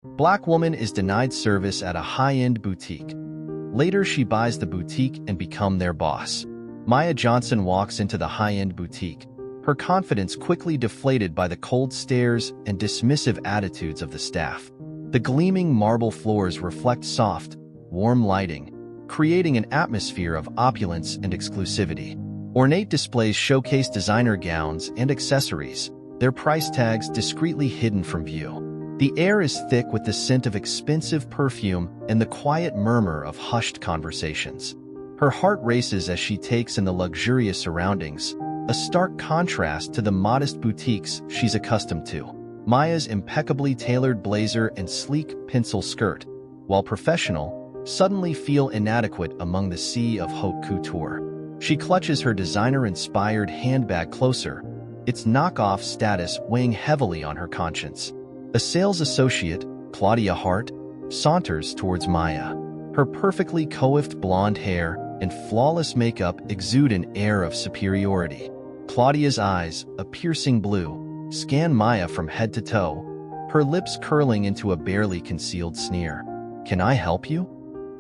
Black woman is denied service at a high-end boutique. Later, she buys the boutique and becomes their boss. Maya Johnson walks into the high-end boutique, her confidence quickly deflated by the cold stares and dismissive attitudes of the staff. The gleaming marble floors reflect soft, warm lighting, creating an atmosphere of opulence and exclusivity. Ornate displays showcase designer gowns and accessories, their price tags discreetly hidden from view. The air is thick with the scent of expensive perfume and the quiet murmur of hushed conversations. Her heart races as she takes in the luxurious surroundings, a stark contrast to the modest boutiques she's accustomed to. Maya's impeccably tailored blazer and sleek pencil skirt, while professional, suddenly feel inadequate among the sea of haute couture. She clutches her designer-inspired handbag closer, its knockoff status weighing heavily on her conscience. A sales associate, Claudia Hart, saunters towards Maya. Her perfectly coiffed blonde hair and flawless makeup exude an air of superiority. Claudia's eyes, a piercing blue, scan Maya from head to toe, her lips curling into a barely concealed sneer. "Can I help you?"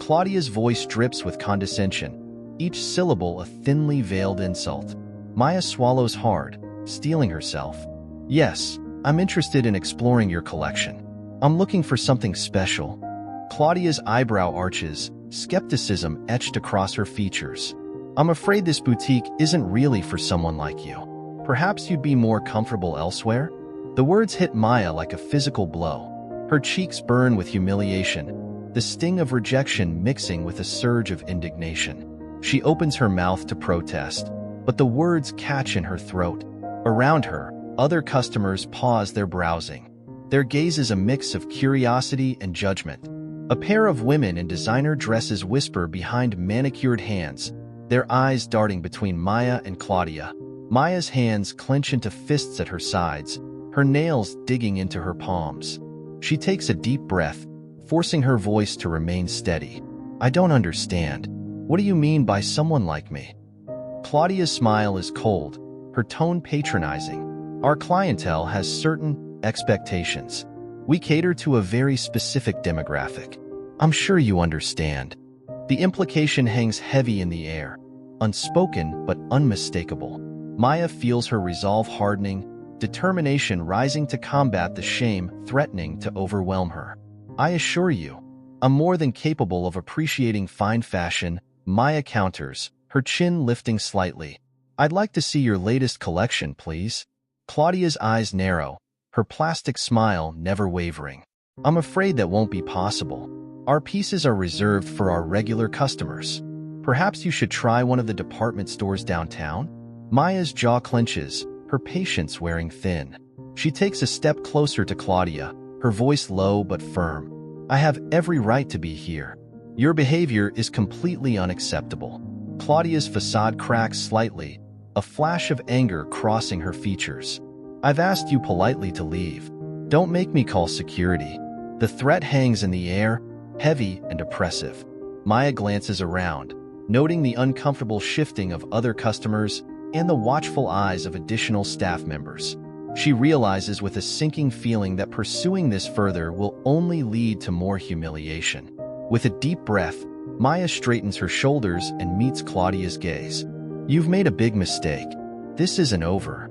Claudia's voice drips with condescension, each syllable a thinly veiled insult. Maya swallows hard, steeling herself. "Yes, I'm interested in exploring your collection. I'm looking for something special." Claudia's eyebrow arches, skepticism etched across her features. "I'm afraid this boutique isn't really for someone like you. Perhaps you'd be more comfortable elsewhere?" The words hit Maya like a physical blow. Her cheeks burn with humiliation, the sting of rejection mixing with a surge of indignation. She opens her mouth to protest, but the words catch in her throat. Around her, other customers pause their browsing. Their gaze is a mix of curiosity and judgment. A pair of women in designer dresses whisper behind manicured hands, their eyes darting between Maya and Claudia. Maya's hands clench into fists at her sides, her nails digging into her palms. She takes a deep breath, forcing her voice to remain steady. "I don't understand. What do you mean by someone like me?" Claudia's smile is cold, her tone patronizing. "Our clientele has certain expectations. We cater to a very specific demographic. I'm sure you understand." The implication hangs heavy in the air, unspoken but unmistakable. Maya feels her resolve hardening, determination rising to combat the shame threatening to overwhelm her. "I assure you, I'm more than capable of appreciating fine fashion," Maya counters, her chin lifting slightly. "I'd like to see your latest collection, please." Claudia's eyes narrow, her plastic smile never wavering. "I'm afraid that won't be possible. Our pieces are reserved for our regular customers. Perhaps you should try one of the department stores downtown?" Maya's jaw clenches, her patience wearing thin. She takes a step closer to Claudia, her voice low but firm. "I have every right to be here. Your behavior is completely unacceptable." Claudia's facade cracks slightly, a flash of anger crossing her features. "I've asked you politely to leave. Don't make me call security." The threat hangs in the air, heavy and oppressive. Maya glances around, noting the uncomfortable shifting of other customers and the watchful eyes of additional staff members. She realizes with a sinking feeling that pursuing this further will only lead to more humiliation. With a deep breath, Maya straightens her shoulders and meets Claudia's gaze. "You've made a big mistake. This isn't over."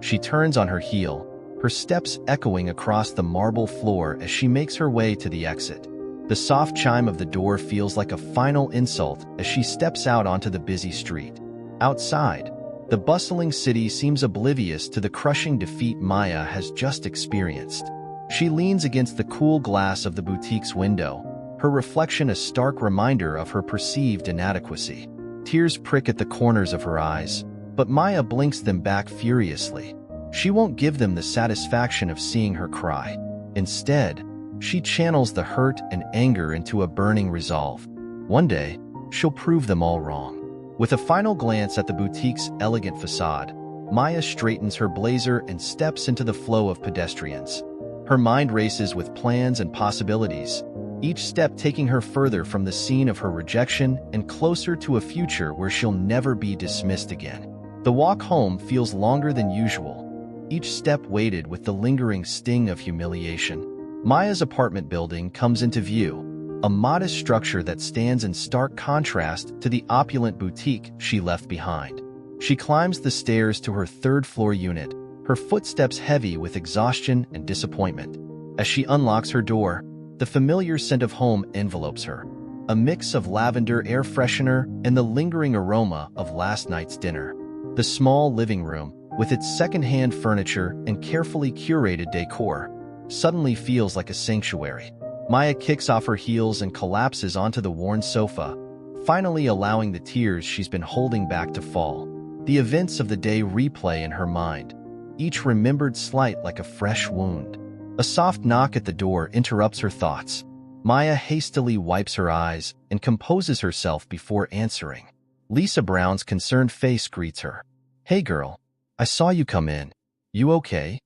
She turns on her heel, her steps echoing across the marble floor as she makes her way to the exit. The soft chime of the door feels like a final insult as she steps out onto the busy street. Outside, the bustling city seems oblivious to the crushing defeat Maya has just experienced. She leans against the cool glass of the boutique's window, her reflection a stark reminder of her perceived inadequacy. Tears prick at the corners of her eyes, but Maya blinks them back furiously. She won't give them the satisfaction of seeing her cry. Instead, she channels the hurt and anger into a burning resolve. One day, she'll prove them all wrong. With a final glance at the boutique's elegant facade, Maya straightens her blazer and steps into the flow of pedestrians. Her mind races with plans and possibilities, each step taking her further from the scene of her rejection and closer to a future where she'll never be dismissed again. The walk home feels longer than usual, each step weighted with the lingering sting of humiliation. Maya's apartment building comes into view, a modest structure that stands in stark contrast to the opulent boutique she left behind. She climbs the stairs to her third-floor unit, her footsteps heavy with exhaustion and disappointment. As she unlocks her door, the familiar scent of home envelopes her, a mix of lavender air freshener and the lingering aroma of last night's dinner. The small living room, with its second-hand furniture and carefully curated decor, suddenly feels like a sanctuary. Maya kicks off her heels and collapses onto the worn sofa, finally allowing the tears she's been holding back to fall. The events of the day replay in her mind, each remembered slight like a fresh wound. A soft knock at the door interrupts her thoughts. Maya hastily wipes her eyes and composes herself before answering. Lisa Brown's concerned face greets her. "Hey girl, I saw you come in. You okay?"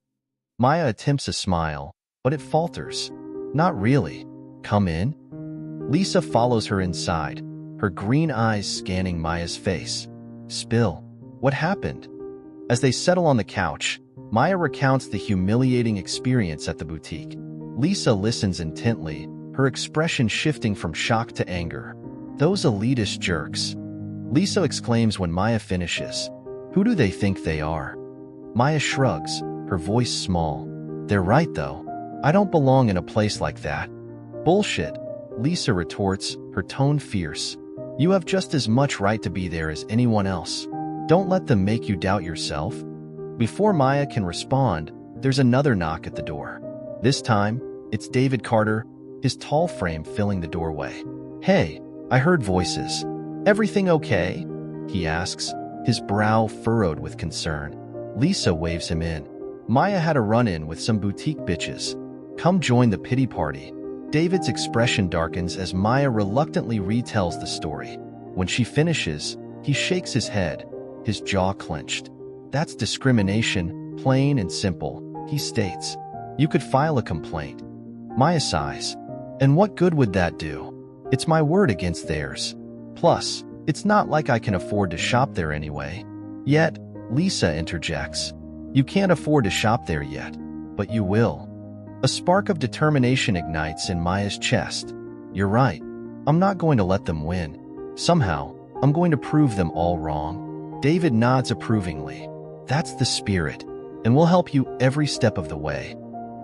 Maya attempts a smile, but it falters. "Not really. Come in?" Lisa follows her inside, her green eyes scanning Maya's face. "Spill. What happened?" As they settle on the couch, Maya recounts the humiliating experience at the boutique. Lisa listens intently, her expression shifting from shock to anger. "Those elitist jerks," Lisa exclaims when Maya finishes. "Who do they think they are?" Maya shrugs, her voice small. "They're right, though. I don't belong in a place like that." "Bullshit," Lisa retorts, her tone fierce. "You have just as much right to be there as anyone else. Don't let them make you doubt yourself." Before Maya can respond, there's another knock at the door. This time, it's David Carter, his tall frame filling the doorway. "Hey, I heard voices. Everything okay?" he asks, his brow furrowed with concern. Lisa waves him in. "Maya had a run-in with some boutique bitches. Come join the pity party." David's expression darkens as Maya reluctantly retells the story. When she finishes, he shakes his head, his jaw clenched. "That's discrimination, plain and simple," he states. "You could file a complaint." Maya sighs. "And what good would that do? It's my word against theirs. Plus, it's not like I can afford to shop there anyway." Yet, Lisa interjects. "You can't afford to shop there yet, but you will." A spark of determination ignites in Maya's chest. "You're right. I'm not going to let them win. Somehow, I'm going to prove them all wrong." David nods approvingly. "That's the spirit, and we'll help you every step of the way."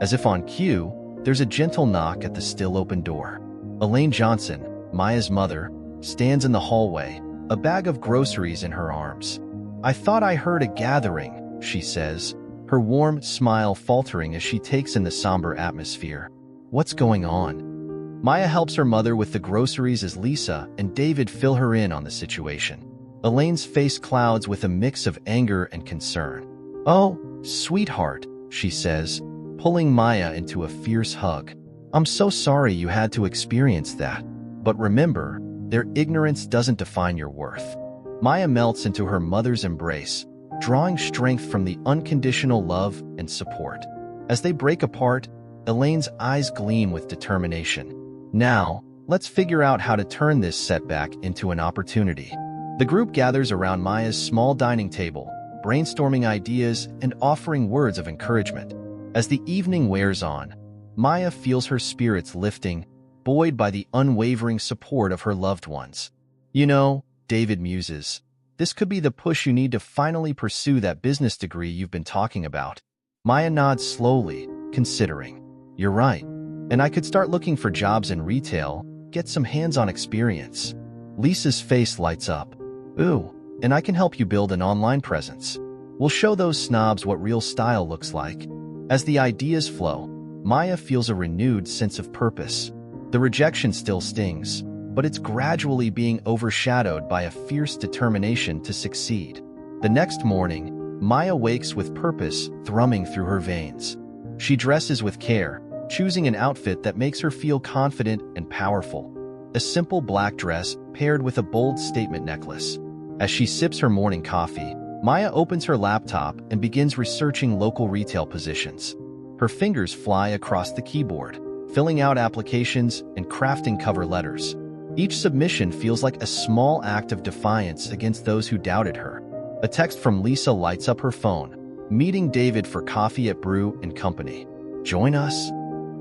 As if on cue, there's a gentle knock at the still open door. Elaine Johnson, Maya's mother, stands in the hallway, a bag of groceries in her arms. "I thought I heard a gathering," she says, her warm smile faltering as she takes in the somber atmosphere. "What's going on?" Maya helps her mother with the groceries as Lisa and David fill her in on the situation. Elaine's face clouds with a mix of anger and concern. "Oh, sweetheart," she says, pulling Maya into a fierce hug. "I'm so sorry you had to experience that. But remember, their ignorance doesn't define your worth." Maya melts into her mother's embrace, drawing strength from the unconditional love and support. As they break apart, Elaine's eyes gleam with determination. "Now, let's figure out how to turn this setback into an opportunity." The group gathers around Maya's small dining table, brainstorming ideas and offering words of encouragement. As the evening wears on, Maya feels her spirits lifting, buoyed by the unwavering support of her loved ones. "You know," David muses, "this could be the push you need to finally pursue that business degree you've been talking about." Maya nods slowly, considering. "You're right. And I could start looking for jobs in retail, get some hands-on experience." Lisa's face lights up. "Ooh, and I can help you build an online presence. We'll show those snobs what real style looks like." As the ideas flow, Maya feels a renewed sense of purpose. The rejection still stings, but it's gradually being overshadowed by a fierce determination to succeed. The next morning, Maya wakes with purpose thrumming through her veins. She dresses with care, choosing an outfit that makes her feel confident and powerful. A simple black dress paired with a bold statement necklace. As she sips her morning coffee, Maya opens her laptop and begins researching local retail positions. Her fingers fly across the keyboard, filling out applications and crafting cover letters. Each submission feels like a small act of defiance against those who doubted her. A text from Lisa lights up her phone, meeting David for coffee at Brew & Company. "Join us?"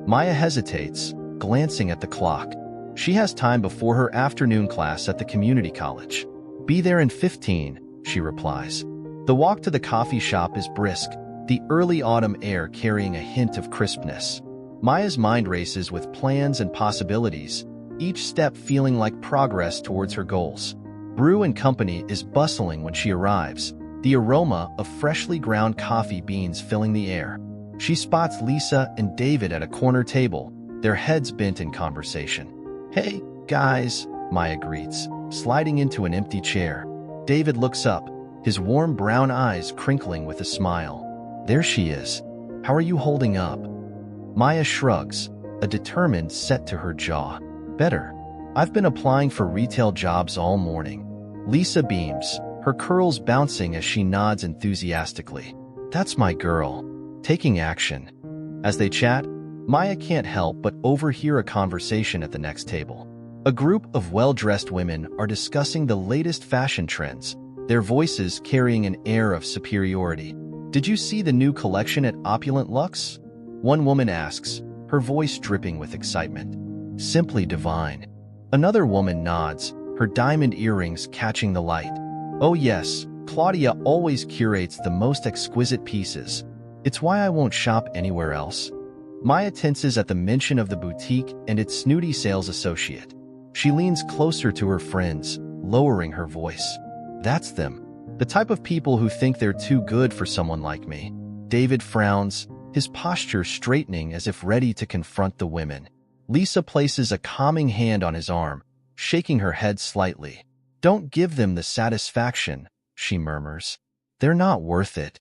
Maya hesitates, glancing at the clock. She has time before her afternoon class at the community college. Be there in 15, she replies. The walk to the coffee shop is brisk, the early autumn air carrying a hint of crispness. Maya's mind races with plans and possibilities, each step feeling like progress towards her goals. Brew and Company is bustling when she arrives, the aroma of freshly ground coffee beans filling the air. She spots Lisa and David at a corner table, their heads bent in conversation. Hey, guys, Maya greets, sliding into an empty chair. David looks up, his warm brown eyes crinkling with a smile. There she is. How are you holding up? Maya shrugs, a determined set to her jaw. Better. I've been applying for retail jobs all morning. Lisa beams, her curls bouncing as she nods enthusiastically. That's my girl. Taking action. As they chat, Maya can't help but overhear a conversation at the next table. A group of well-dressed women are discussing the latest fashion trends, their voices carrying an air of superiority. Did you see the new collection at Opulent Luxe? One woman asks, her voice dripping with excitement. Simply divine. Another woman nods, her diamond earrings catching the light. Oh yes, Claudia always curates the most exquisite pieces. It's why I won't shop anywhere else. Maya tenses at the mention of the boutique and its snooty sales associate. She leans closer to her friends, lowering her voice. That's them. The type of people who think they're too good for someone like me. David frowns, his posture straightening as if ready to confront the women. Lisa places a calming hand on his arm, shaking her head slightly. Don't give them the satisfaction, she murmurs. They're not worth it.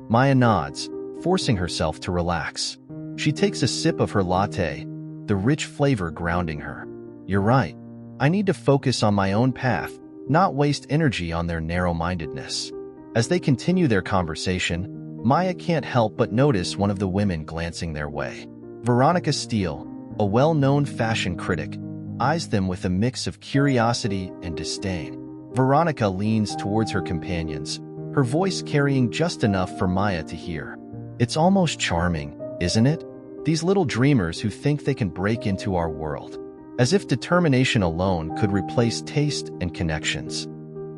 Maya nods, forcing herself to relax. She takes a sip of her latte, the rich flavor grounding her. You're right. I need to focus on my own path, not waste energy on their narrow-mindedness. As they continue their conversation, Maya can't help but notice one of the women glancing their way. Veronica Steele, a well-known fashion critic, eyes them with a mix of curiosity and disdain. Veronica leans towards her companions, her voice carrying just enough for Maya to hear. It's almost charming, isn't it? These little dreamers who think they can break into our world. As if determination alone could replace taste and connections.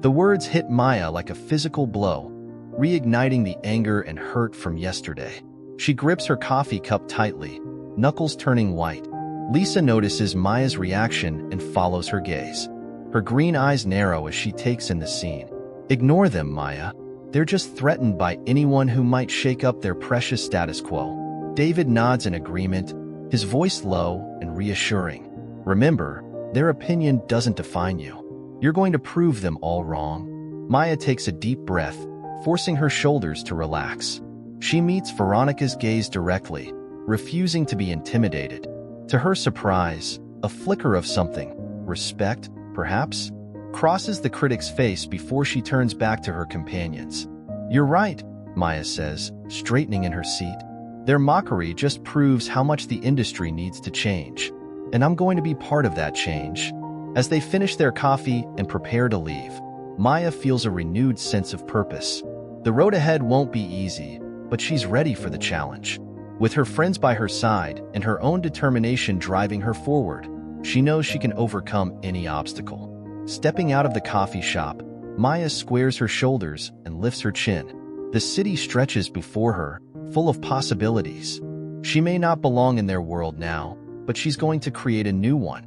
The words hit Maya like a physical blow, reigniting the anger and hurt from yesterday. She grips her coffee cup tightly, knuckles turning white. Lisa notices Maya's reaction and follows her gaze. Her green eyes narrow as she takes in the scene. Ignore them, Maya. They're just threatened by anyone who might shake up their precious status quo. David nods in agreement, his voice low and reassuring. Remember, their opinion doesn't define you. You're going to prove them all wrong. Maya takes a deep breath, forcing her shoulders to relax. She meets Veronica's gaze directly, refusing to be intimidated. To her surprise, a flicker of something, respect, perhaps, crosses the critic's face before she turns back to her companions. You're right, Maya says, straightening in her seat. Their mockery just proves how much the industry needs to change. And I'm going to be part of that change. As they finish their coffee and prepare to leave, Maya feels a renewed sense of purpose. The road ahead won't be easy, but she's ready for the challenge. With her friends by her side and her own determination driving her forward, she knows she can overcome any obstacle. Stepping out of the coffee shop, Maya squares her shoulders and lifts her chin. The city stretches before her, full of possibilities. She may not belong in their world now, but she's going to create a new one.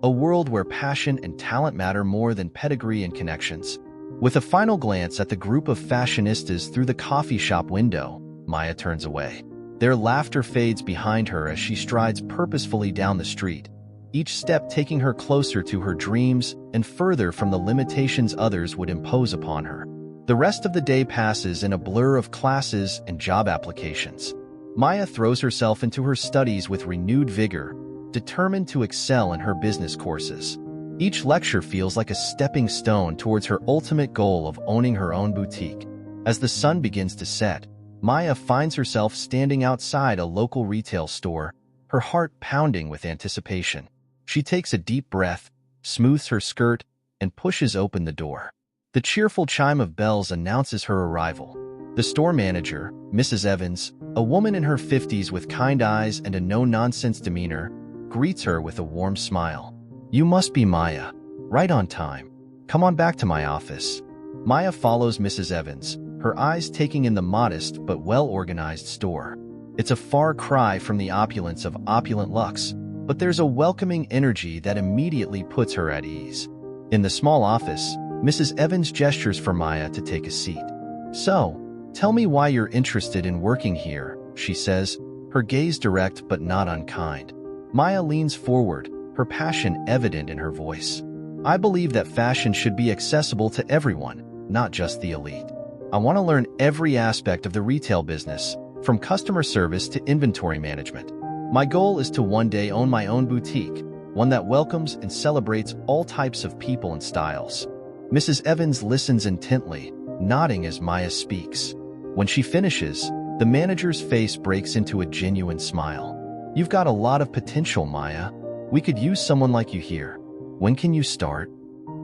A world where passion and talent matter more than pedigree and connections. With a final glance at the group of fashionistas through the coffee shop window, Maya turns away. Their laughter fades behind her as she strides purposefully down the street, each step taking her closer to her dreams and further from the limitations others would impose upon her. The rest of the day passes in a blur of classes and job applications. Maya throws herself into her studies with renewed vigor, determined to excel in her business courses. Each lecture feels like a stepping stone towards her ultimate goal of owning her own boutique. As the sun begins to set, Maya finds herself standing outside a local retail store, her heart pounding with anticipation. She takes a deep breath, smooths her skirt, and pushes open the door. The cheerful chime of bells announces her arrival. The store manager, Mrs. Evans, a woman in her 50s with kind eyes and a no-nonsense demeanor, greets her with a warm smile. "You must be Maya. Right on time. Come on back to my office." Maya follows Mrs. Evans, her eyes taking in the modest but well-organized store. It's a far cry from the opulence of Opulent Luxe, but there's a welcoming energy that immediately puts her at ease. In the small office, Mrs. Evans gestures for Maya to take a seat. "So, tell me why you're interested in working here," she says, her gaze direct but not unkind. Maya leans forward, her passion evident in her voice. "I believe that fashion should be accessible to everyone, not just the elite. I want to learn every aspect of the retail business, from customer service to inventory management. My goal is to one day own my own boutique, one that welcomes and celebrates all types of people and styles." Mrs. Evans listens intently, nodding as Maya speaks. When she finishes, the manager's face breaks into a genuine smile. "You've got a lot of potential, Maya. We could use someone like you here. When can you start?"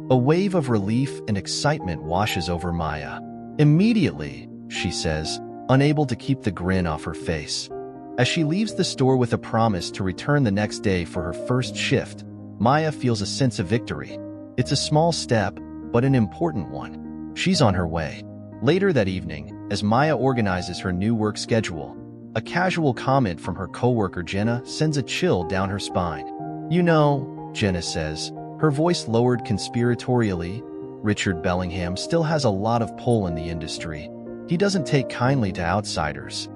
A wave of relief and excitement washes over Maya. "Immediately," she says, unable to keep the grin off her face. As she leaves the store with a promise to return the next day for her first shift, Maya feels a sense of victory. It's a small step, but an important one. She's on her way. Later that evening, as Maya organizes her new work schedule, a casual comment from her coworker Jenna sends a chill down her spine. "You know," Jenna says, her voice lowered conspiratorially, "Richard Bellingham still has a lot of pull in the industry. He doesn't take kindly to outsiders."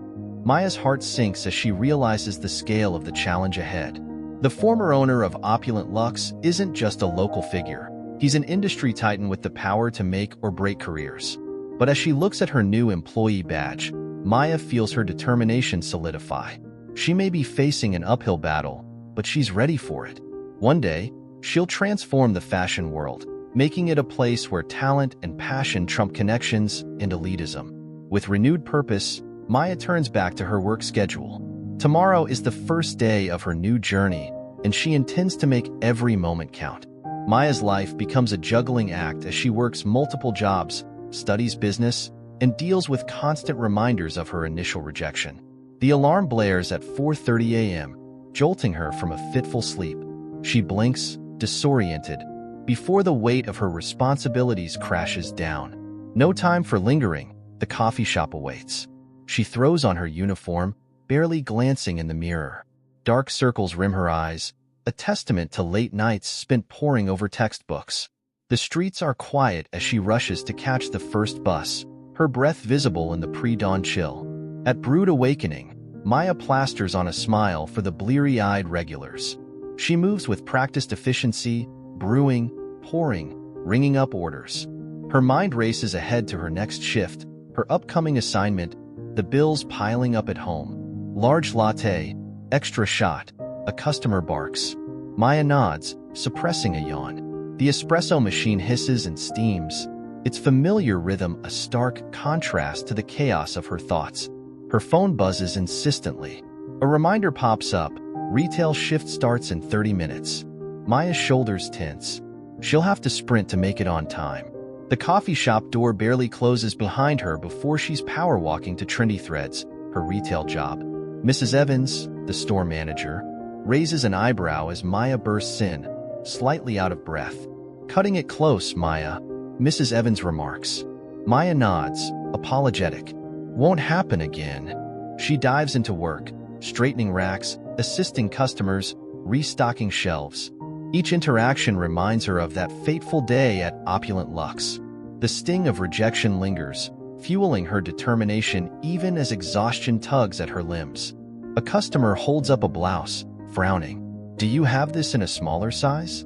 Maya's heart sinks as she realizes the scale of the challenge ahead. The former owner of Opulent Luxe isn't just a local figure. He's an industry titan with the power to make or break careers. But as she looks at her new employee badge, Maya feels her determination solidify. She may be facing an uphill battle, but she's ready for it. One day, she'll transform the fashion world, making it a place where talent and passion trump connections and elitism. With renewed purpose, Maya turns back to her work schedule. Tomorrow is the first day of her new journey, and she intends to make every moment count. Maya's life becomes a juggling act as she works multiple jobs, studies business, and deals with constant reminders of her initial rejection. The alarm blares at 4:30 a.m., jolting her from a fitful sleep. She blinks, disoriented, before the weight of her responsibilities crashes down. No time for lingering, the coffee shop awaits. She throws on her uniform, barely glancing in the mirror. Dark circles rim her eyes, a testament to late nights spent poring over textbooks. The streets are quiet as she rushes to catch the first bus, her breath visible in the pre-dawn chill. At Brood Awakening, Maya plasters on a smile for the bleary-eyed regulars. She moves with practiced efficiency, brewing, pouring, ringing up orders. Her mind races ahead to her next shift, her upcoming assignment, the bills piling up at home. Large latte, extra shot, a customer barks. Maya nods, suppressing a yawn. The espresso machine hisses and steams, its familiar rhythm a stark contrast to the chaos of her thoughts. Her phone buzzes insistently. A reminder pops up, retail shift starts in 30 minutes. Maya's shoulders tense. She'll have to sprint to make it on time. The coffee shop door barely closes behind her before she's power walking to Trendy Threads, her retail job. Mrs. Evans, the store manager, raises an eyebrow as Maya bursts in, slightly out of breath. "Cutting it close, Maya," Mrs. Evans remarks. Maya nods, apologetic. "Won't happen again." She dives into work, straightening racks, assisting customers, restocking shelves. Each interaction reminds her of that fateful day at Opulent Luxe. The sting of rejection lingers, fueling her determination even as exhaustion tugs at her limbs. A customer holds up a blouse, frowning. "Do you have this in a smaller size?"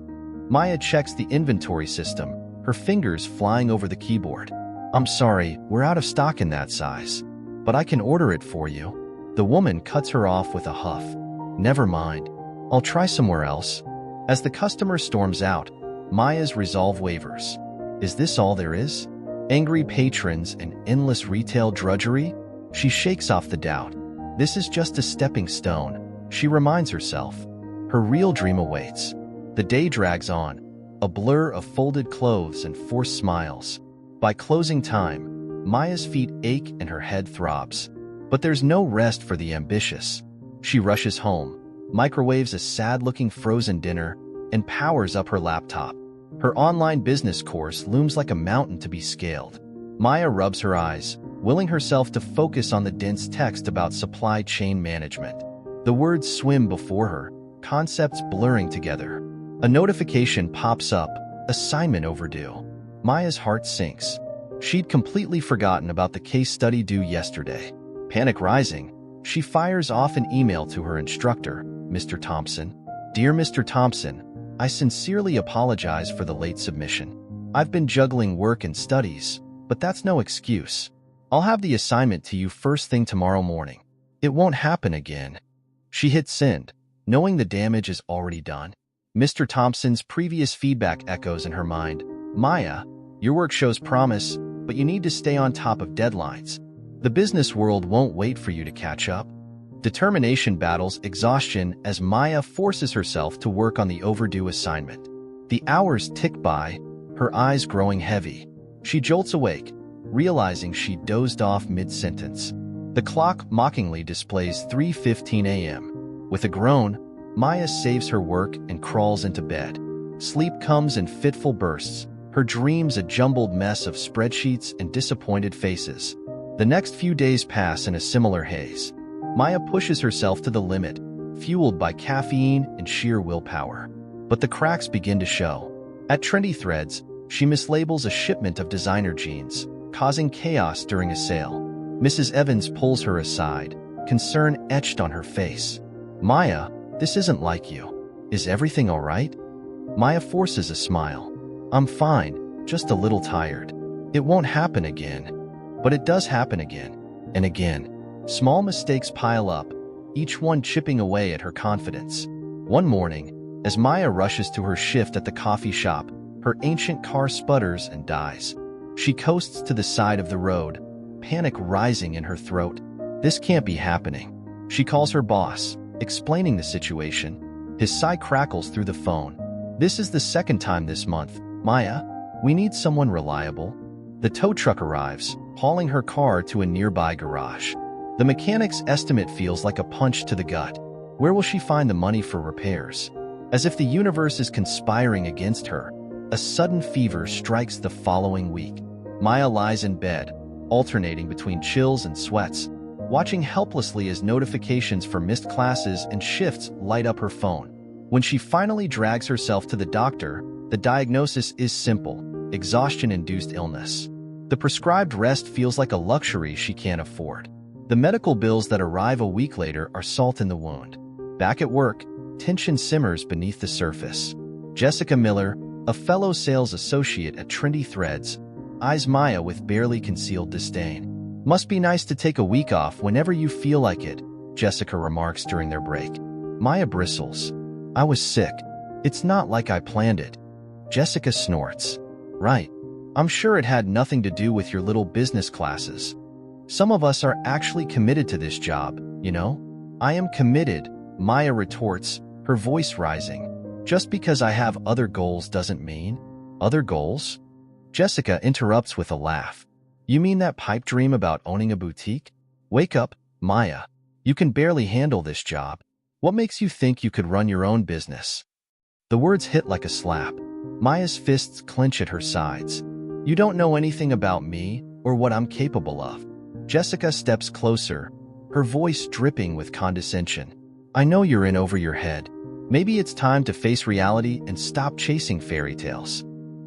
Maya checks the inventory system, her fingers flying over the keyboard. "I'm sorry, we're out of stock in that size. But I can order it for you." The woman cuts her off with a huff. "Never mind. I'll try somewhere else." As the customer storms out, Maya's resolve wavers. Is this all there is? Angry patrons and endless retail drudgery? She shakes off the doubt. This is just a stepping stone, she reminds herself. Her real dream awaits. The day drags on, a blur of folded clothes and forced smiles. By closing time, Maya's feet ache and her head throbs. But there's no rest for the ambitious. She rushes home, microwaves a sad-looking frozen dinner, and powers up her laptop. Her online business course looms like a mountain to be scaled. Maya rubs her eyes, willing herself to focus on the dense text about supply chain management. The words swim before her, concepts blurring together. A notification pops up, assignment overdue. Maya's heart sinks. She'd completely forgotten about the case study due yesterday. Panic rising, she fires off an email to her instructor, Mr. Thompson. Dear Mr. Thompson, I sincerely apologize for the late submission. I've been juggling work and studies, but that's no excuse. I'll have the assignment to you first thing tomorrow morning. It won't happen again. She hit send, knowing the damage is already done. Mr. Thompson's previous feedback echoes in her mind. Maya, your work shows promise, but you need to stay on top of deadlines. The business world won't wait for you to catch up. Determination battles exhaustion as Maya forces herself to work on the overdue assignment. The hours tick by, her eyes growing heavy. She jolts awake, realizing she dozed off mid-sentence. The clock mockingly displays 3:15 a.m. With a groan, Maya saves her work and crawls into bed. Sleep comes in fitful bursts, her dreams a jumbled mess of spreadsheets and disappointed faces. The next few days pass in a similar haze. Maya pushes herself to the limit, fueled by caffeine and sheer willpower. But the cracks begin to show. At Trendy Threads, she mislabels a shipment of designer jeans, causing chaos during a sale. Mrs. Evans pulls her aside, concern etched on her face. Maya, this isn't like you. Is everything all right? Maya forces a smile. I'm fine, just a little tired. It won't happen again. But it does happen again, and again. Small mistakes pile up, each one chipping away at her confidence. One morning, as Maya rushes to her shift at the coffee shop, her ancient car sputters and dies. She coasts to the side of the road, panic rising in her throat. This can't be happening. She calls her boss, explaining the situation. His sigh crackles through the phone. This is the second time this month. Maya, we need someone reliable. The tow truck arrives, hauling her car to a nearby garage. The mechanic's estimate feels like a punch to the gut. Where will she find the money for repairs? As if the universe is conspiring against her, a sudden fever strikes the following week. Maya lies in bed, alternating between chills and sweats, watching helplessly as notifications for missed classes and shifts light up her phone. When she finally drags herself to the doctor, the diagnosis is simple: exhaustion-induced illness. The prescribed rest feels like a luxury she can't afford. The medical bills that arrive a week later are salt in the wound. Back at work, tension simmers beneath the surface. Jessica Miller, a fellow sales associate at Trendy Threads, eyes Maya with barely concealed disdain. Must be nice to take a week off whenever you feel like it, Jessica remarks during their break. Maya bristles. I was sick. It's not like I planned it. Jessica snorts. Right. I'm sure it had nothing to do with your little business classes. Some of us are actually committed to this job, you know? I am committed, Maya retorts, her voice rising. Just because I have other goals doesn't mean. Other goals? Jessica interrupts with a laugh. You mean that pipe dream about owning a boutique? Wake up, Maya. You can barely handle this job. What makes you think you could run your own business? The words hit like a slap. Maya's fists clench at her sides. You don't know anything about me or what I'm capable of. Jessica steps closer, her voice dripping with condescension. I know you're in over your head. Maybe it's time to face reality and stop chasing fairy tales.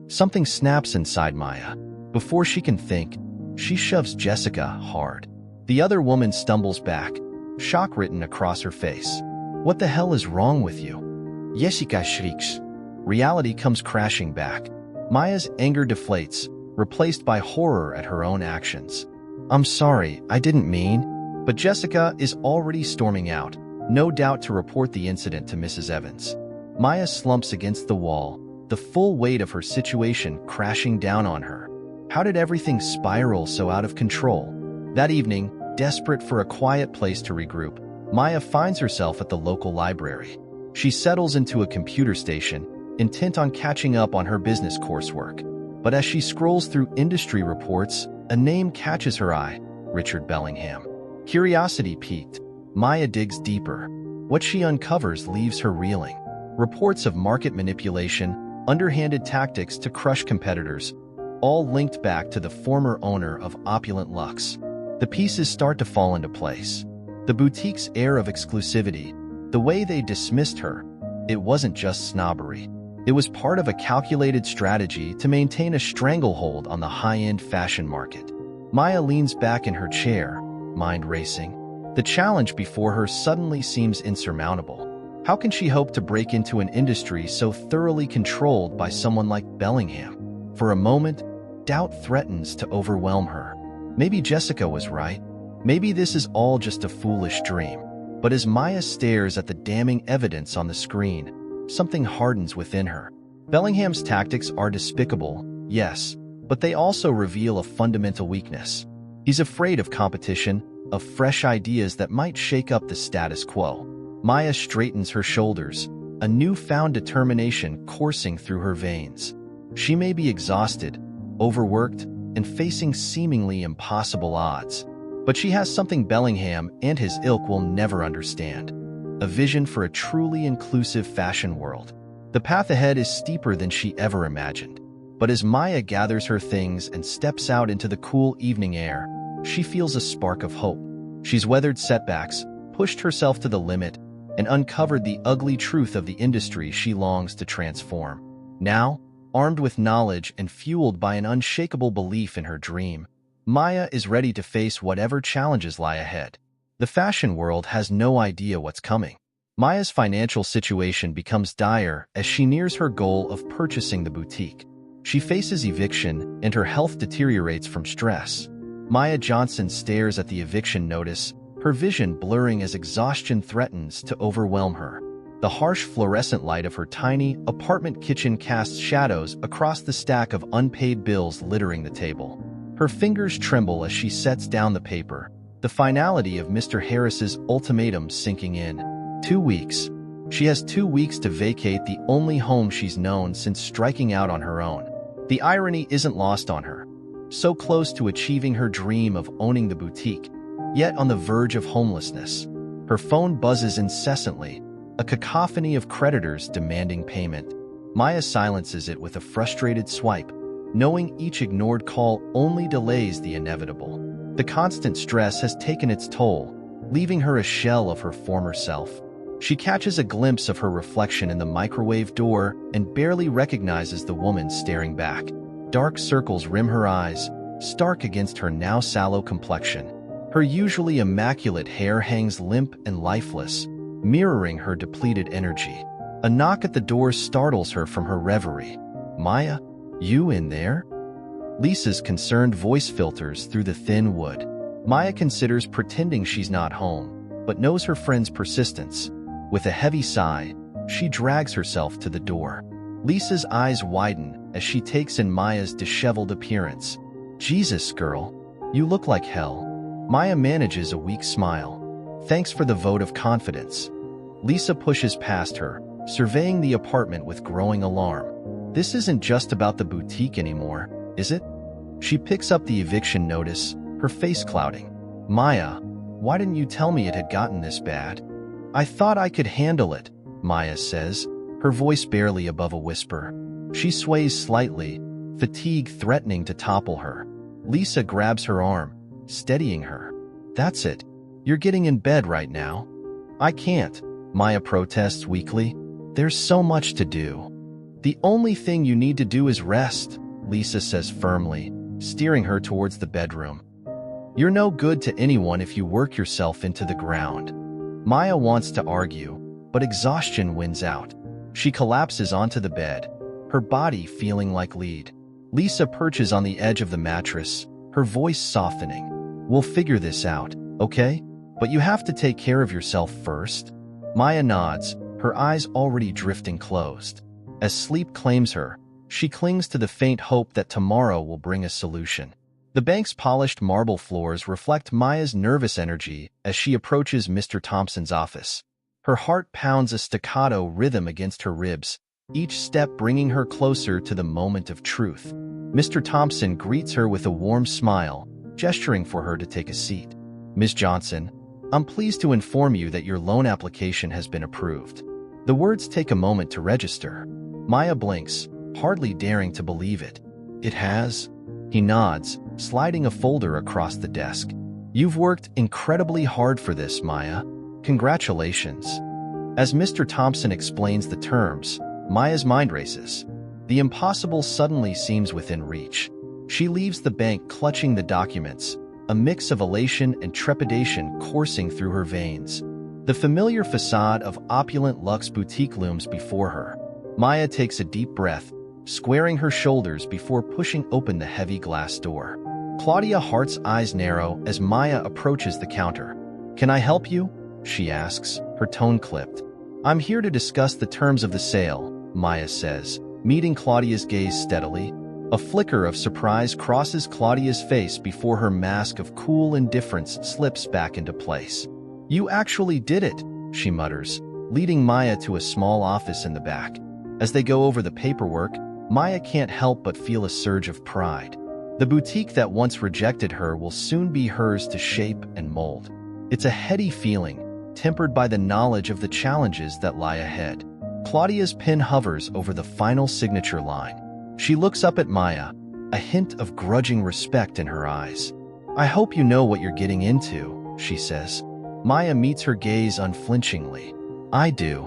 Something snaps inside Maya. Before she can think, she shoves Jessica hard. The other woman stumbles back, shock written across her face. What the hell is wrong with you? Jessica shrieks. Reality comes crashing back. Maya's anger deflates, replaced by horror at her own actions. I'm sorry, I didn't mean. But Jessica is already storming out, no doubt to report the incident to Mrs. Evans. Maya slumps against the wall, the full weight of her situation crashing down on her. How did everything spiral so out of control? That evening, desperate for a quiet place to regroup, Maya finds herself at the local library. She settles into a computer station, intent on catching up on her business coursework. But as she scrolls through industry reports, A name catches her eye, Richard Bellingham. Curiosity piqued, Maya digs deeper. What she uncovers leaves her reeling. Reports of market manipulation, underhanded tactics to crush competitors, all linked back to the former owner of Opulent Luxe. The pieces start to fall into place. The boutique's air of exclusivity, the way they dismissed her, it wasn't just snobbery. It was part of a calculated strategy to maintain a stranglehold on the high-end fashion market. Maya leans back in her chair, mind racing. The challenge before her suddenly seems insurmountable. How can she hope to break into an industry so thoroughly controlled by someone like Bellingham? For a moment, doubt threatens to overwhelm her. Maybe Jessica was right. Maybe this is all just a foolish dream. But as Maya stares at the damning evidence on the screen, something hardens within her. Bellingham's tactics are despicable, yes, but they also reveal a fundamental weakness. He's afraid of competition, of fresh ideas that might shake up the status quo. Maya straightens her shoulders, a newfound determination coursing through her veins. She may be exhausted, overworked, and facing seemingly impossible odds, but she has something Bellingham and his ilk will never understand: a vision for a truly inclusive fashion world. The path ahead is steeper than she ever imagined, but as Maya gathers her things and steps out into the cool evening air, she feels a spark of hope. She's weathered setbacks, pushed herself to the limit, and uncovered the ugly truth of the industry she longs to transform. Now, armed with knowledge and fueled by an unshakable belief in her dream, Maya is ready to face whatever challenges lie ahead. The fashion world has no idea what's coming. Maya's financial situation becomes dire as she nears her goal of purchasing the boutique. She faces eviction and her health deteriorates from stress. Maya Johnson stares at the eviction notice, her vision blurring as exhaustion threatens to overwhelm her. The harsh fluorescent light of her tiny apartment kitchen casts shadows across the stack of unpaid bills littering the table. Her fingers tremble as she sets down the paper, the finality of Mr. Harris's ultimatum sinking in. 2 weeks. She has 2 weeks to vacate the only home she's known since striking out on her own. The irony isn't lost on her. So close to achieving her dream of owning the boutique, yet on the verge of homelessness. Her phone buzzes incessantly, a cacophony of creditors demanding payment. Maya silences it with a frustrated swipe, knowing each ignored call only delays the inevitable. The constant stress has taken its toll, leaving her a shell of her former self. She catches a glimpse of her reflection in the microwave door and barely recognizes the woman staring back. Dark circles rim her eyes, stark against her now sallow complexion. Her usually immaculate hair hangs limp and lifeless, mirroring her depleted energy. A knock at the door startles her from her reverie. "Maya, you in there?" Lisa's concerned voice filters through the thin wood. Maya considers pretending she's not home, but knows her friend's persistence. With a heavy sigh, she drags herself to the door. Lisa's eyes widen as she takes in Maya's disheveled appearance. "Jesus, girl, you look like hell." Maya manages a weak smile. "Thanks for the vote of confidence." Lisa pushes past her, surveying the apartment with growing alarm. "This isn't just about the boutique anymore, is it?" She picks up the eviction notice, her face clouding. "Maya, why didn't you tell me it had gotten this bad?" "I thought I could handle it," Maya says, her voice barely above a whisper. She sways slightly, fatigue threatening to topple her. Lisa grabs her arm, steadying her. "That's it. You're getting in bed right now." "I can't," Maya protests weakly. "There's so much to do." "The only thing you need to do is rest," Lisa says firmly, steering her towards the bedroom. "You're no good to anyone if you work yourself into the ground." Maya wants to argue, but exhaustion wins out. She collapses onto the bed, her body feeling like lead. Lisa perches on the edge of the mattress, her voice softening. "We'll figure this out, okay? But you have to take care of yourself first." Maya nods, her eyes already drifting closed. As sleep claims her, she clings to the faint hope that tomorrow will bring a solution. The bank's polished marble floors reflect Maya's nervous energy as she approaches Mr. Thompson's office. Her heart pounds a staccato rhythm against her ribs, each step bringing her closer to the moment of truth. Mr. Thompson greets her with a warm smile, gesturing for her to take a seat. "Ms. Johnson, I'm pleased to inform you that your loan application has been approved." The words take a moment to register. Maya blinks, hardly daring to believe it. "It has?" He nods, sliding a folder across the desk. "You've worked incredibly hard for this, Maya. Congratulations." As Mr. Thompson explains the terms, Maya's mind races. The impossible suddenly seems within reach. She leaves the bank clutching the documents, a mix of elation and trepidation coursing through her veins. The familiar facade of opulent luxe boutique looms before her. Maya takes a deep breath, squaring her shoulders before pushing open the heavy glass door. Claudia Hart's eyes narrow as Maya approaches the counter. "Can I help you?" she asks, her tone clipped. "I'm here to discuss the terms of the sale," Maya says, meeting Claudia's gaze steadily. A flicker of surprise crosses Claudia's face before her mask of cool indifference slips back into place. "You actually did it," she mutters, leading Maya to a small office in the back. As they go over the paperwork, Maya can't help but feel a surge of pride. The boutique that once rejected her will soon be hers to shape and mold. It's a heady feeling, tempered by the knowledge of the challenges that lie ahead. Claudia's pen hovers over the final signature line. She looks up at Maya, a hint of grudging respect in her eyes. "I hope you know what you're getting into," she says. Maya meets her gaze unflinchingly. "I do."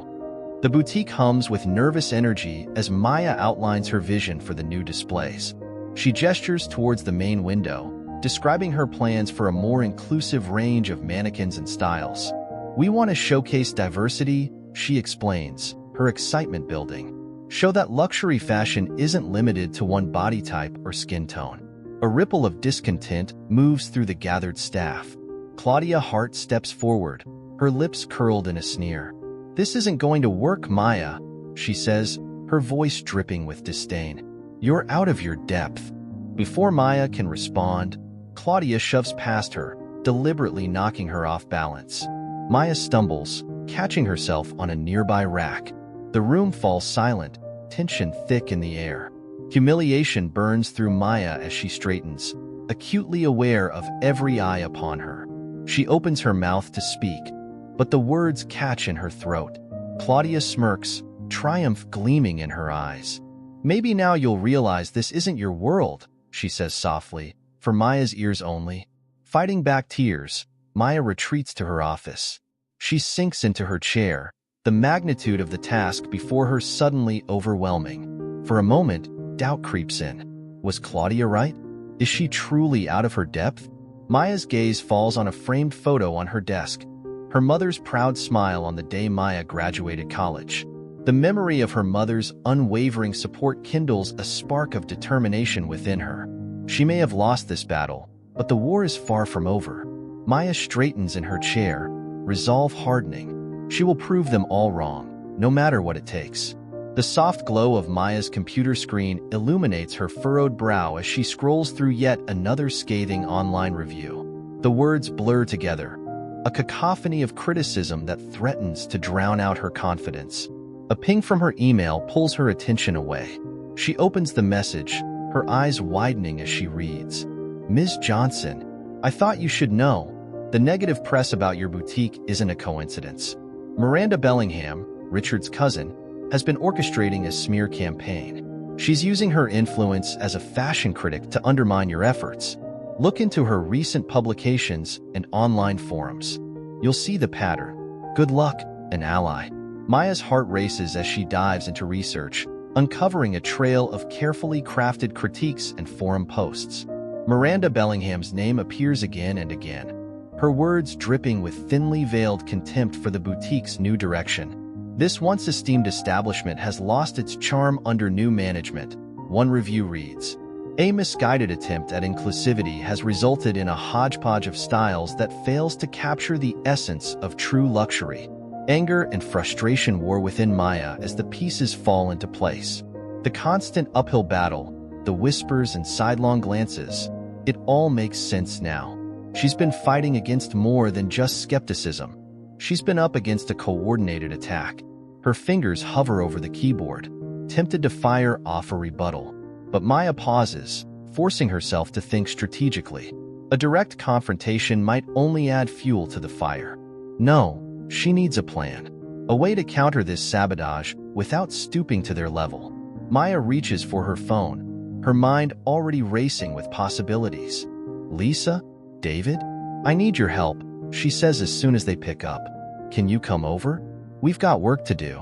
The boutique hums with nervous energy as Maya outlines her vision for the new displays. She gestures towards the main window, describing her plans for a more inclusive range of mannequins and styles. "We want to showcase diversity," she explains, her excitement building. "Show that luxury fashion isn't limited to one body type or skin tone." A ripple of discontent moves through the gathered staff. Claudia Hart steps forward, her lips curled in a sneer. "This isn't going to work, Maya," she says, her voice dripping with disdain. "You're out of your depth." Before Maya can respond, Claudia shoves past her, deliberately knocking her off balance. Maya stumbles, catching herself on a nearby rack. The room falls silent, tension thick in the air. Humiliation burns through Maya as she straightens, acutely aware of every eye upon her. She opens her mouth to speak, but the words catch in her throat. Claudia smirks, triumph gleaming in her eyes. "Maybe now you'll realize this isn't your world," she says softly, for Maya's ears only. Fighting back tears, Maya retreats to her office. She sinks into her chair, the magnitude of the task before her suddenly overwhelming. For a moment, doubt creeps in. Was Claudia right? Is she truly out of her depth? Maya's gaze falls on a framed photo on her desk, her mother's proud smile on the day Maya graduated college. The memory of her mother's unwavering support kindles a spark of determination within her. She may have lost this battle, but the war is far from over. Maya straightens in her chair, resolve hardening. She will prove them all wrong, no matter what it takes. The soft glow of Maya's computer screen illuminates her furrowed brow as she scrolls through yet another scathing online review. The words blur together, a cacophony of criticism that threatens to drown out her confidence. A ping from her email pulls her attention away. She opens the message, her eyes widening as she reads. "Ms. Johnson, I thought you should know. The negative press about your boutique isn't a coincidence. Miranda Bellingham, Richard's cousin, has been orchestrating a smear campaign. She's using her influence as a fashion critic to undermine your efforts. Look into her recent publications and online forums. You'll see the pattern. Good luck, an ally." Maya's heart races as she dives into research, uncovering a trail of carefully crafted critiques and forum posts. Miranda Bellingham's name appears again and again, her words dripping with thinly veiled contempt for the boutique's new direction. This once esteemed establishment has lost its charm under new management, one review reads. A misguided attempt at inclusivity has resulted in a hodgepodge of styles that fails to capture the essence of true luxury. Anger and frustration war within Maya as the pieces fall into place. The constant uphill battle, the whispers and sidelong glances, it all makes sense now. She's been fighting against more than just skepticism. She's been up against a coordinated attack. Her fingers hover over the keyboard, tempted to fire off a rebuttal. But Maya pauses, forcing herself to think strategically. A direct confrontation might only add fuel to the fire. No, she needs a plan. A way to counter this sabotage without stooping to their level. Maya reaches for her phone, her mind already racing with possibilities. Lisa? David? I need your help, she says as soon as they pick up. Can you come over? We've got work to do.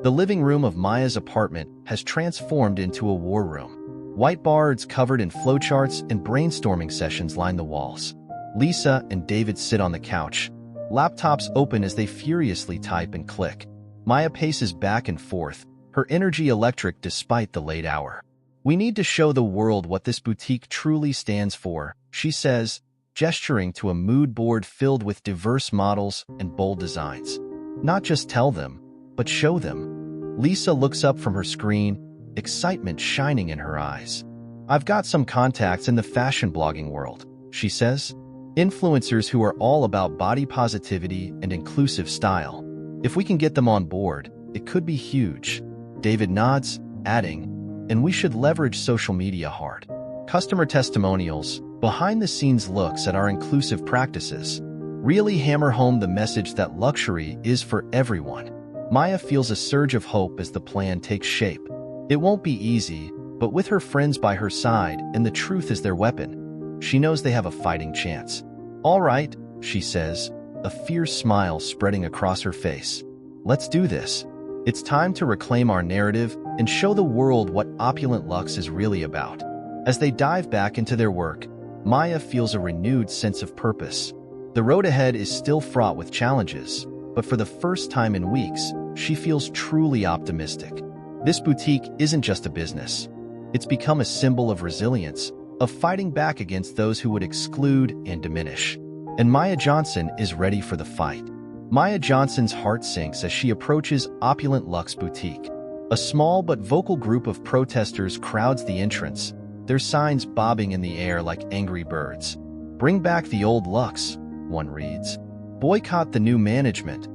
The living room of Maya's apartment has transformed into a war room. Whiteboards covered in flowcharts and brainstorming sessions line the walls. Lisa and David sit on the couch, laptops open as they furiously type and click. Maya paces back and forth, her energy electric despite the late hour. We need to show the world what this boutique truly stands for, she says, gesturing to a mood board filled with diverse models and bold designs. Not just tell them, but show them. Lisa looks up from her screen, excitement shining in her eyes. I've got some contacts in the fashion blogging world, she says. Influencers who are all about body positivity and inclusive style. If we can get them on board, it could be huge. David nods, adding, and we should leverage social media hard. Customer testimonials, behind-the-scenes looks at our inclusive practices, really hammer home the message that luxury is for everyone. Maya feels a surge of hope as the plan takes shape. It won't be easy, but with her friends by her side and the truth as their weapon, she knows they have a fighting chance. All right, she says, a fierce smile spreading across her face. Let's do this. It's time to reclaim our narrative and show the world what opulent luxe is really about. As they dive back into their work, Maya feels a renewed sense of purpose. The road ahead is still fraught with challenges, but for the first time in weeks, she feels truly optimistic. This boutique isn't just a business. It's become a symbol of resilience, of fighting back against those who would exclude and diminish. And Maya Johnson is ready for the fight. Maya Johnson's heart sinks as she approaches Opulent Luxe Boutique. A small but vocal group of protesters crowds the entrance, their signs bobbing in the air like angry birds. Bring back the old Luxe, one reads. Boycott the new management,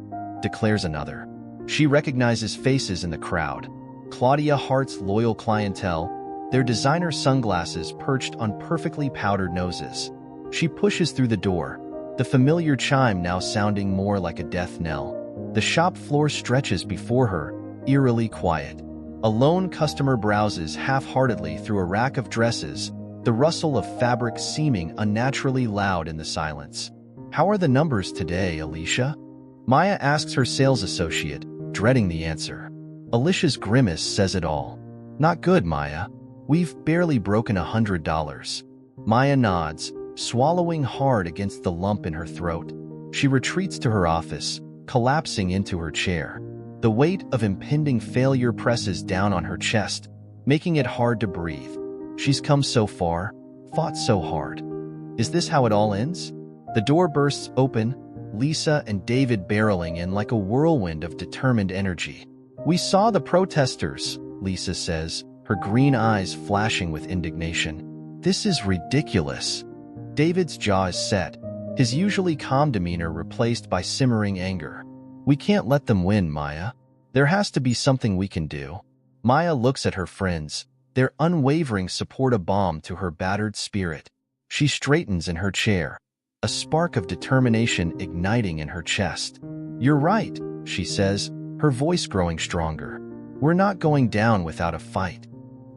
declares another. She recognizes faces in the crowd. Claudia Hart's loyal clientele, their designer sunglasses perched on perfectly powdered noses. She pushes through the door, the familiar chime now sounding more like a death knell. The shop floor stretches before her, eerily quiet. A lone customer browses half-heartedly through a rack of dresses, the rustle of fabric seeming unnaturally loud in the silence. How are the numbers today, Alicia? Maya asks her sales associate, dreading the answer. Alicia's grimace says it all. Not good, Maya. We've barely broken $100. Maya nods, swallowing hard against the lump in her throat. She retreats to her office, collapsing into her chair. The weight of impending failure presses down on her chest, making it hard to breathe. She's come so far, fought so hard. Is this how it all ends? The door bursts open, Lisa and David barreling in like a whirlwind of determined energy. We saw the protesters, Lisa says, her green eyes flashing with indignation. This is ridiculous. David's jaw is set, his usually calm demeanor replaced by simmering anger. We can't let them win, Maya. There has to be something we can do. Maya looks at her friends, their unwavering support a balm to her battered spirit. She straightens in her chair, a spark of determination igniting in her chest. You're right, she says, her voice growing stronger. We're not going down without a fight.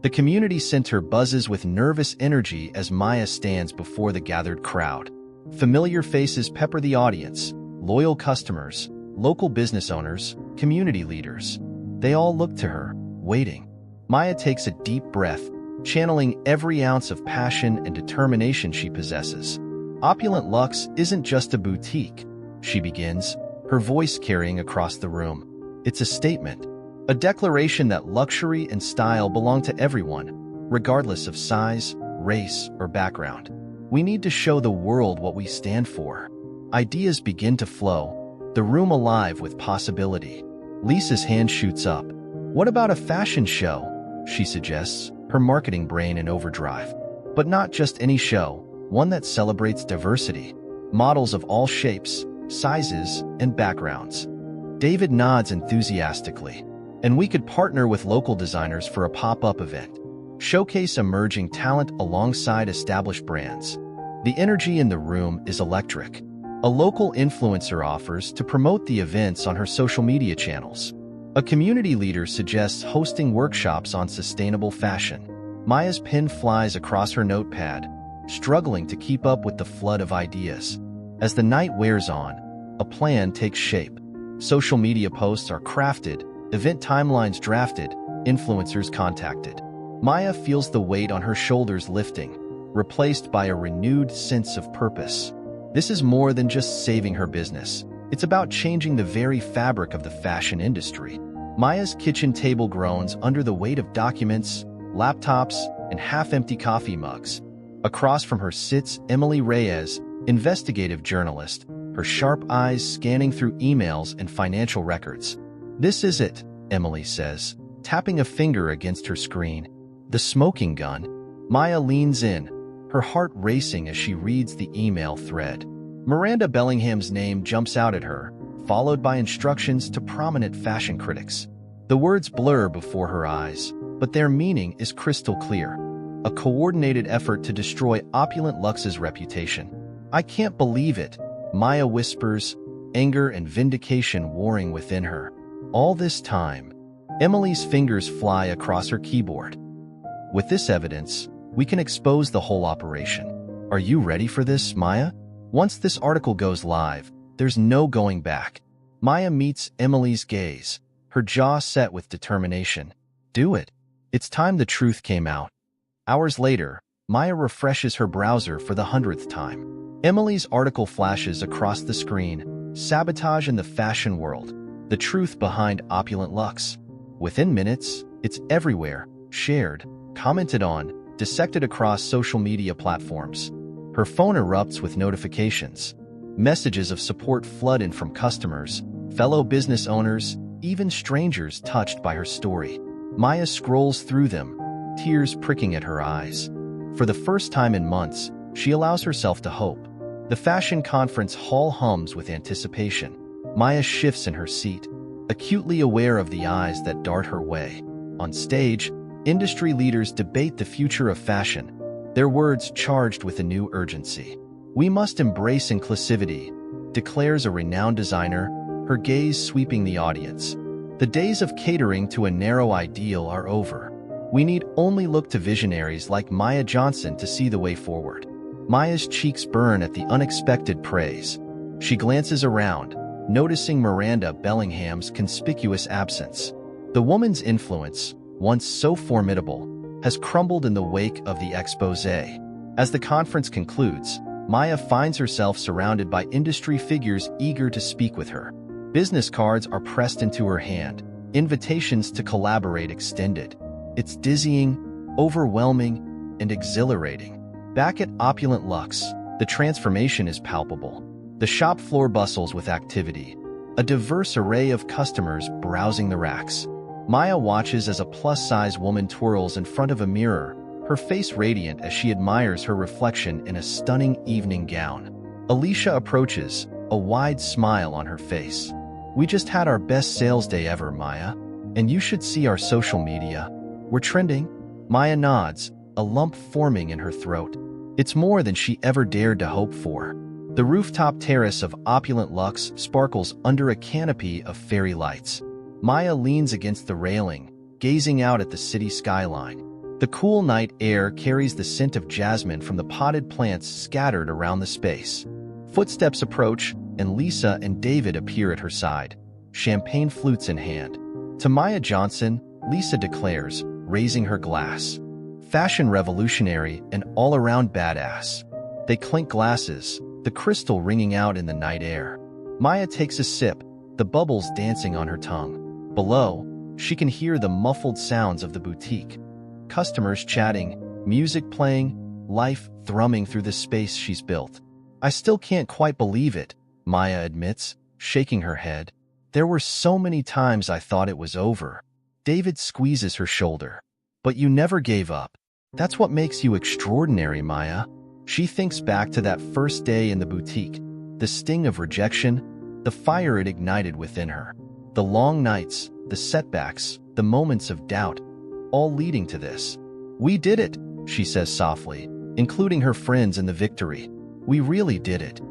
The community center buzzes with nervous energy as Maya stands before the gathered crowd. Familiar faces pepper the audience, loyal customers, local business owners, community leaders. They all look to her, waiting. Maya takes a deep breath, channeling every ounce of passion and determination she possesses. Opulent Luxe isn't just a boutique, she begins, her voice carrying across the room. It's a statement, a declaration that luxury and style belong to everyone, regardless of size, race, or background. We need to show the world what we stand for. Ideas begin to flow, the room alive with possibility. Lisa's hand shoots up. What about a fashion show? She suggests, her marketing brain in overdrive. But not just any show, one that celebrates diversity. Models of all shapes, sizes, and backgrounds. David nods enthusiastically. And we could partner with local designers for a pop-up event. Showcase emerging talent alongside established brands. The energy in the room is electric. A local influencer offers to promote the events on her social media channels. A community leader suggests hosting workshops on sustainable fashion. Maya's pen flies across her notepad, struggling to keep up with the flood of ideas. As the night wears on, a plan takes shape. Social media posts are crafted, event timelines drafted, influencers contacted. Maya feels the weight on her shoulders lifting, replaced by a renewed sense of purpose. This is more than just saving her business. It's about changing the very fabric of the fashion industry. Maya's kitchen table groans under the weight of documents, laptops, and half-empty coffee mugs. Across from her sits Emily Reyes, investigative journalist, her sharp eyes scanning through emails and financial records. "This is it," Emily says, tapping a finger against her screen. "The smoking gun." Maya leans in, her heart racing as she reads the email thread. Miranda Bellingham's name jumps out at her, followed by instructions to prominent fashion critics. The words blur before her eyes, but their meaning is crystal clear. A coordinated effort to destroy Opulent Luxe's reputation. "I can't believe it," Maya whispers, anger and vindication warring within her. All this time, Emily's fingers fly across her keyboard. "With this evidence, we can expose the whole operation. Are you ready for this, Maya? Once this article goes live, there's no going back." Maya meets Emily's gaze, her jaw set with determination. "Do it. It's time the truth came out." Hours later, Maya refreshes her browser for the 100th time. Emily's article flashes across the screen, "Sabotage in the Fashion World. The Truth Behind Opulent Luxe." Within minutes, it's everywhere, shared, commented on, dissected across social media platforms. Her phone erupts with notifications. Messages of support flood in from customers, fellow business owners, even strangers touched by her story. Maya scrolls through them, tears pricking at her eyes. For the first time in months, she allows herself to hope. The fashion conference hall hums with anticipation. Maya shifts in her seat, acutely aware of the eyes that dart her way. On stage, industry leaders debate the future of fashion, their words charged with a new urgency. "We must embrace inclusivity," declares a renowned designer, her gaze sweeping the audience. "The days of catering to a narrow ideal are over. We need only look to visionaries like Maya Johnson to see the way forward." Maya's cheeks burn at the unexpected praise. She glances around, noticing Miranda Bellingham's conspicuous absence. The woman's influence, once so formidable, has crumbled in the wake of the exposé. As the conference concludes, Maya finds herself surrounded by industry figures eager to speak with her. Business cards are pressed into her hand, invitations to collaborate extended. It's dizzying, overwhelming, and exhilarating. Back at Opulent Luxe, the transformation is palpable. The shop floor bustles with activity, a diverse array of customers browsing the racks. Maya watches as a plus-size woman twirls in front of a mirror, her face radiant as she admires her reflection in a stunning evening gown. Alicia approaches, a wide smile on her face. "We just had our best sales day ever, Maya. And you should see our social media. We're trending." Maya nods, a lump forming in her throat. It's more than she ever dared to hope for. The rooftop terrace of Opulent Luxe sparkles under a canopy of fairy lights. Maya leans against the railing, gazing out at the city skyline. The cool night air carries the scent of jasmine from the potted plants scattered around the space. Footsteps approach, and Lisa and David appear at her side, champagne flutes in hand. To Maya Johnson, Lisa declares, raising her glass. "Fashion revolutionary and all-around badass." They clink glasses, the crystal ringing out in the night air. Maya takes a sip, the bubbles dancing on her tongue. Below, she can hear the muffled sounds of the boutique. Customers chatting, music playing, life thrumming through the space she's built. "I still can't quite believe it," Maya admits, shaking her head. "There were so many times I thought it was over." David squeezes her shoulder. "But you never gave up. That's what makes you extraordinary, Maya." She thinks back to that first day in the boutique, the sting of rejection, the fire it ignited within her. The long nights, the setbacks, the moments of doubt, all leading to this. "We did it," she says softly, including her friends in the victory. "We really did it."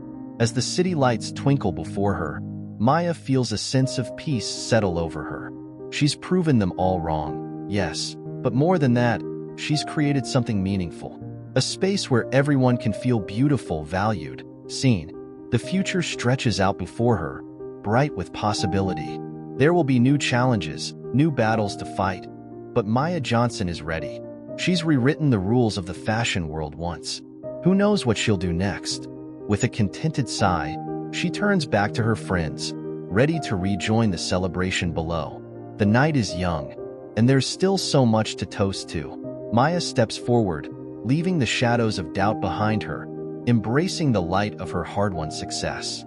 As the city lights twinkle before her, Maya feels a sense of peace settle over her. She's proven them all wrong, yes, but more than that, she's created something meaningful. A space where everyone can feel beautiful, valued, seen. The future stretches out before her, bright with possibility. There will be new challenges, new battles to fight, but Maya Johnson is ready. She's rewritten the rules of the fashion world once. Who knows what she'll do next? With a contented sigh, she turns back to her friends, ready to rejoin the celebration below. The night is young, and there's still so much to toast to. Maya steps forward, leaving the shadows of doubt behind her, embracing the light of her hard-won success.